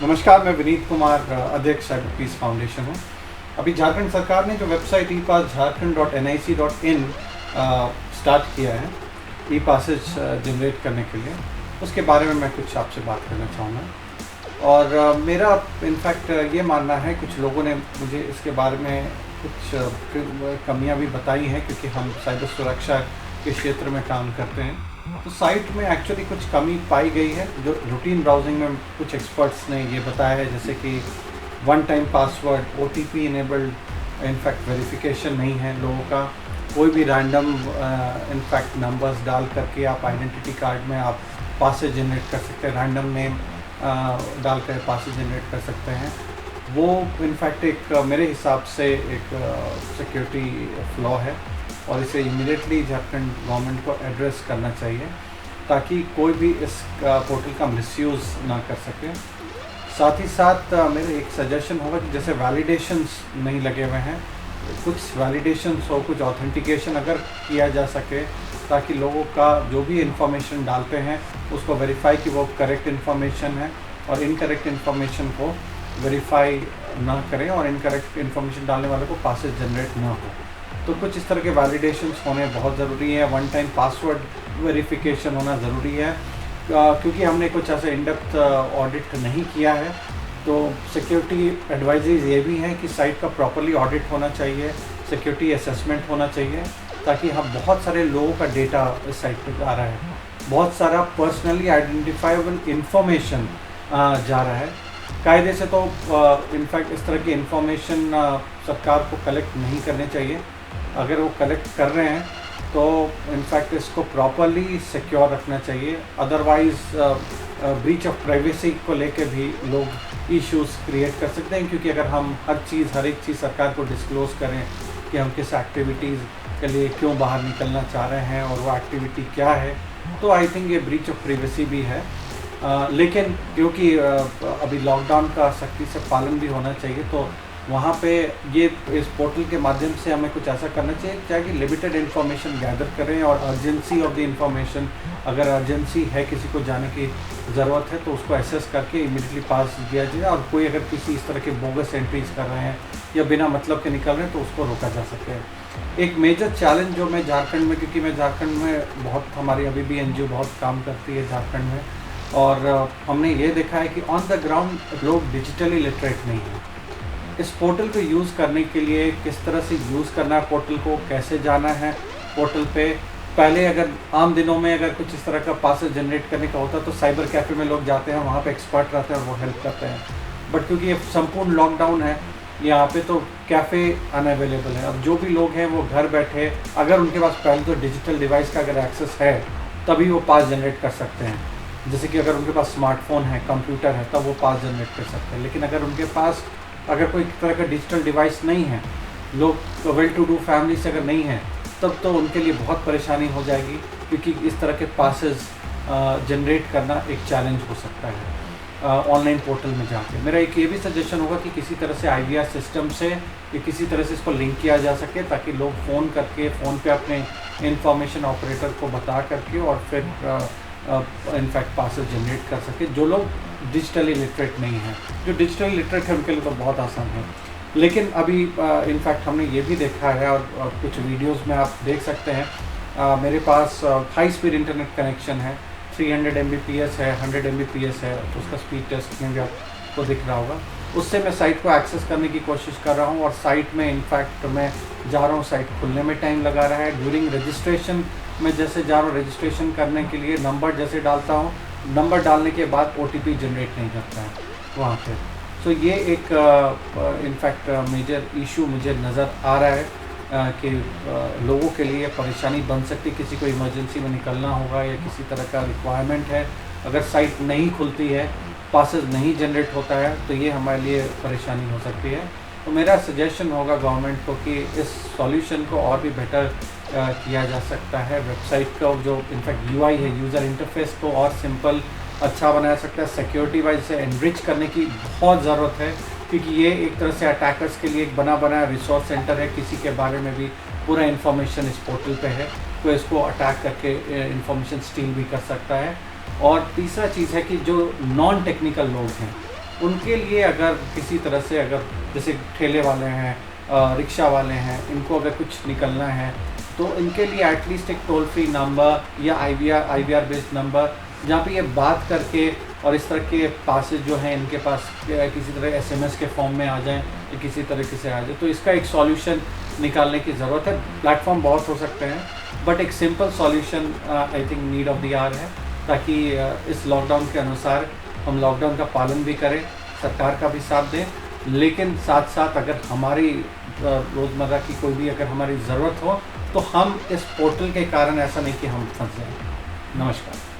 नमस्कार, मैं विनीत कुमार, अध्यक्ष साइबर पीस फाउंडेशन हूँ। अभी झारखंड सरकार ने जो वेबसाइट epass.jharkhand.nic.in स्टार्ट किया है ई पासेज जनरेट करने के लिए, उसके बारे में मैं कुछ आपसे बात करना चाहूँगा। और मेरा इनफैक्ट ये मानना है, कुछ लोगों ने मुझे इसके बारे में कुछ कमियां भी बताई हैं, क्योंकि हम साइबर सुरक्षा के क्षेत्र में काम करते हैं। तो साइट में एक्चुअली कुछ कमी पाई गई है, जो रूटीन ब्राउजिंग में कुछ एक्सपर्ट्स ने ये बताया है, जैसे कि one time password, OTP enabled in fact verification नहीं है लोगों का। कोई भी रैंडम इनफैक्ट नंबर्स डाल करके आप आइडेंटिटी कार्ड में आप पासेज जनरेट कर सकते हैं, रैंडम नेम डाल कर पासेज जनरेट कर सकते हैं। वो इनफैक्ट एक मेरे हिसाब से एक सिक्योरिटी फ्लॉ है, और इसे इमीडिएटली झारखंड गवर्नमेंट को एड्रेस करना चाहिए, ताकि कोई भी इस पोर्टल का मिसयूज़ ना कर सके। साथ ही साथ मेरा एक सजेशन होगा कि जैसे वैलिडेशंस नहीं लगे हुए हैं, कुछ वैलिडेशंस हो, कुछ ऑथेंटिकेशन अगर किया जा सके, ताकि लोगों का जो भी इंफॉर्मेशन डालते हैं उसको वेरीफाई कि वो करेक्ट इन्फॉर्मेशन है, और इनकरेक्ट इन्फॉर्मेशन को वेरीफाई ना करें, और इनकरेक्ट इन्फॉर्मेशन डालने वाले को पासेज जनरेट ना हो। तो कुछ इस तरह के वैलिडेशंस होने बहुत ज़रूरी है। वन टाइम पासवर्ड वेरिफिकेशन होना ज़रूरी है, क्योंकि हमने कुछ ऐसे इनडेप्थ ऑडिट नहीं किया है। तो सिक्योरिटी एडवाइजरीज ये भी हैं कि साइट का प्रॉपर्ली ऑडिट होना चाहिए, सिक्योरिटी असेसमेंट होना चाहिए, ताकि हम बहुत सारे लोगों का डेटा इस साइट पर आ रहा है, बहुत सारा पर्सनली आइडेंटिफाइबल इंफॉर्मेशन जा रहा है। कायदे से तो इनफैक्ट इस तरह की इंफॉर्मेशन सरकार को कलेक्ट नहीं करने चाहिए। अगर वो कलेक्ट कर रहे हैं तो इनफैक्ट इसको प्रॉपरली सिक्योर रखना चाहिए, अदरवाइज़ ब्रीच ऑफ प्राइवेसी को लेकर भी लोग इश्यूज क्रिएट कर सकते हैं। क्योंकि अगर हम हर एक चीज़ सरकार को डिस्क्लोज़ करें कि हम किस एक्टिविटीज़ के लिए क्यों बाहर निकलना चाह रहे हैं और वो एक्टिविटी क्या है, तो आई थिंक ये ब्रीच ऑफ प्राइवेसी भी है। लेकिन क्योंकि अभी लॉकडाउन का सख्ती से पालन भी होना चाहिए, तो वहाँ पे ये इस पोर्टल के माध्यम से हमें कुछ ऐसा करना चाहिए ताकि लिमिटेड इन्फॉर्मेशन गैदर करें, और अर्जेंसी ऑफ द इन्फॉर्मेशन, अगर अर्जेंसी है, किसी को जाने की ज़रूरत है, तो उसको एसेस करके इमीडिएटली पास दिया जाए। और कोई अगर किसी इस तरह के बोगस एंट्रीज कर रहे हैं या बिना मतलब के निकल रहे हैं, तो उसको रोका जा सके। एक मेजर चैलेंज जो मैं झारखंड में, क्योंकि मैं झारखंड में बहुत, हमारी अभी भी NGO बहुत काम करती है झारखंड में, और हमने ये देखा है कि ऑन द ग्राउंड लोग डिजिटली लिटरेट नहीं हैं। इस पोर्टल को यूज़ करने के लिए किस तरह से यूज़ करना है, पोर्टल को कैसे जाना है, पोर्टल पे पहले अगर आम दिनों में अगर कुछ इस तरह का पासेज जनरेट करने का होता तो साइबर कैफ़े में लोग जाते हैं, वहाँ पे एक्सपर्ट रहते हैं और वो हेल्प करते हैं। बट क्योंकि ये संपूर्ण लॉकडाउन है, यहाँ पे तो कैफ़े अनअवेलेबल है। अब जो भी लोग हैं वो घर बैठे, अगर उनके पास पहले तो डिजिटल डिवाइस का अगर एक्सेस है, तभी वो पास जनरेट कर सकते हैं। जैसे कि अगर उनके पास स्मार्टफोन है, कंप्यूटर है, तब वो पास जनरेट कर सकते हैं। लेकिन अगर उनके पास अगर कोई तरह का डिजिटल डिवाइस नहीं है, लोग वेल टू डू फैमिली से अगर नहीं है, तब तो उनके लिए बहुत परेशानी हो जाएगी, क्योंकि इस तरह के पासेस जनरेट करना एक चैलेंज हो सकता है ऑनलाइन पोर्टल में जाके। मेरा एक ये भी सजेशन होगा कि किसी तरह से IVR सिस्टम से या किसी तरह से इसको लिंक किया जा सके, ताकि लोग फ़ोन करके फ़ोन पे अपने इंफॉर्मेशन ऑपरेटर को बता करके और फिर इनफैक्ट पासेस जनरेट कर सके, जो लोग डिजिटली लिटरेट नहीं हैं। जो डिजिटली लिटरेट है उनके लिए तो बहुत आसान है। लेकिन अभी इनफैक्ट हमने ये भी देखा है, और कुछ वीडियोस में आप देख सकते हैं, मेरे पास हाई स्पीड इंटरनेट कनेक्शन है, 300 Mbps है, 100 Mbps है, तो उसका स्पीड टेस्ट में भी आपको दिख रहा होगा। उससे मैं साइट को एक्सेस करने की कोशिश कर रहा हूँ, और साइट में इनफैक्ट मैं जा रहा हूँ, साइट खुलने में टाइम लगा रहा है। ड्यूरिंग रजिस्ट्रेशन मैं जैसे जा रहा हूँ, रजिस्ट्रेशन करने के लिए नंबर जैसे डालता हूँ, नंबर डालने के बाद OTP जनरेट नहीं करता है वहाँ पे। तो ये एक इनफैक्ट मेजर इशू मुझे नज़र आ रहा है कि लोगों के लिए परेशानी बन सकती है। किसी को इमरजेंसी में निकलना होगा या किसी तरह का रिक्वायरमेंट है, अगर साइट नहीं खुलती है, पासेस नहीं जनरेट होता है, तो ये हमारे लिए परेशानी हो सकती है। तो मेरा सजेशन होगा गवर्नमेंट को कि इस सॉल्यूशन को और भी बेटर किया जा सकता है। वेबसाइट का जो इनफैक्ट UI है, यूज़र इंटरफेस को और सिंपल अच्छा बनाया सकता है। सिक्योरिटी वाइज से एनरिच करने की बहुत ज़रूरत है, क्योंकि ये एक तरह से अटैकर्स के लिए एक बना बनाया रिसोर्स सेंटर है। किसी के बारे में भी पूरा इन्फॉर्मेशन इस पोर्टल पे है, कोई इसको अटैक करके इंफॉर्मेशन स्टील भी कर सकता है। और तीसरा चीज़ है कि जो नॉन टेक्निकल लोग हैं उनके लिए अगर किसी तरह से, अगर जैसे ठेले वाले हैं, रिक्शा वाले हैं, इनको अगर कुछ निकलना है तो इनके लिए एटलीस्ट एक टोल फ्री नंबर या IVR बेस्ड नंबर जहाँ पे ये बात करके और इस तरह के पासेज जो हैं इनके पास किसी तरह SMS के फॉर्म में आ जाएं या किसी तरीके से आ जाए, तो इसका एक सॉल्यूशन निकालने की ज़रूरत है। प्लेटफॉर्म बहुत हो सकते हैं बट एक simple solution I think need of the hour है, ताकि इस लॉकडाउन के अनुसार हम लॉकडाउन का पालन भी करें, सरकार का भी साथ दें, लेकिन साथ साथ अगर हमारी रोज़मर्रा की कोई भी अगर हमारी ज़रूरत हो तो हम इस पोर्टल के कारण ऐसा नहीं कि हम फंस जाएं। नमस्कार।